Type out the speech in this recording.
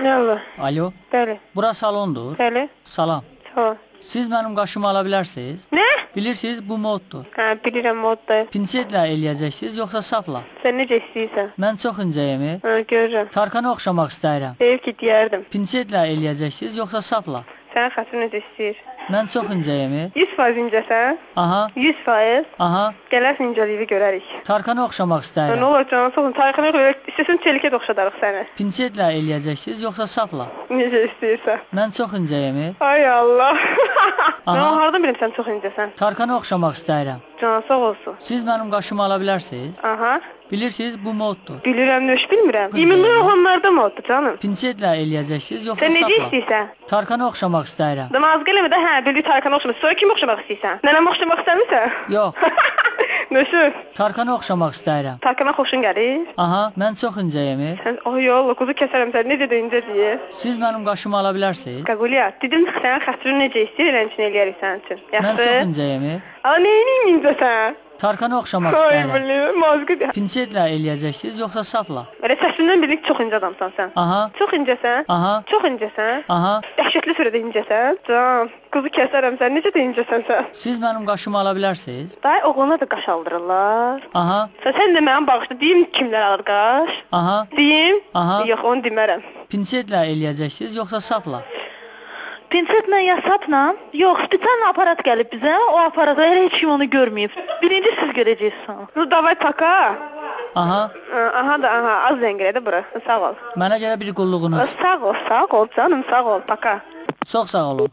Alo. Alo. Bəli. Bura salondur. Bəli. Salam. Sağ ol. Siz mənim qaşımı ala bilərsiniz? Nə? Bilirsiniz bu moddur. Hə, bilirəm modda. Pinsetlə eləyəcəksiniz yoxsa sapla? Sən necə istəyirsən? Mən çox incəyimi. Hə, görürəm. Tarkanı oxşamaq istəyirəm. Deyib ki, deyərdim. Pinsetlə eləyəcəksiniz yoxsa sapla? Sənin xətrin necə istəyir? Mən çox incəyimi. 100% incəsən? Aha. 100%? Aha. Gələrsən incəliyi görərik. Tarkanı oxşamaq Nə istəyirəm. olar canım, soxun. Tarixinə görə istəsən çelikə də oxşadarıq səni. Pinsetlə eləyəcəksiniz yoxsa sapla? Necə istəyirsən? Mən çox incəyimi. Ay Allah. Aha. Mən hardan bilim sən çox incəsən? Tarkanı oxşamaq istəyirəm. Canın sağ olsun. Siz mənim qaşımı ala bilərsiniz? Aha. Bilirsiniz bu moddur. Bilirəm, nöş bilmirəm. İmmunlu olanlarda mı oldu canım? Pinsetlə eləyəcəksiniz yoxsa Sən necə sapla? istəyirsən? Tarkanı oxşamaq istəyirəm. Damazq eləmə də, hə, bildi Tarkanı oxşamaq. Sonra kim oxşamaq istəyirsən? Nənəm oxşamaq istəmirsən? Yox. Nöşü? Tarkanı oxşamaq istəyirəm. Tarkana xoşun gəlir? Aha, mən çox incəyimi. Sən, ay Allah, quzu kəsərəm sən, necə də incə deyə. Siz mənim qaşımı ala bilərsiniz? Qaqulya, dedim sənin xətrin necə istəyir, eləmçin eləyərik sənin üçün. Mən Yaxşı? çox incəyimi. Ala, neyiniyim incəsən? Tarkanı oxşamaq Ay, istəyirəm. bilirəm, mazqı deyəm. Pinsetlə eləyəcəksiniz yoxsa sapla? Elə səsindən bildik çox incə adamsan sən. Aha, Çox incəsən? aha, Çox incəsən? aha. Dəhşətli sürədə incəsən? Can, quzu kəsərəm sən, necə də incəsən sən? Siz mənim qaşımı ala bilərsiniz? Day oğlana da qaş aldırırlar. Aha, Sən də mənim bağışda deyim kimlər alır qaş? aha. Deyim? Aha. Yox, onu demərəm. Pinsetlə eləyəcəksiniz yoxsa sapla? Pinsetlə ya sapla? Yox, spesial aparat gəlib bizə. O aparata hələ heç kim onu görməyib. Birinci siz görəcəksiniz. Ну, давай пока. Aha, Aha da, aha, az zəng elə də bura. Sağ ol. mənə görə bir qulluğunuz. Sağ ol canım, sağ ol. Пока. Çox sağ olun.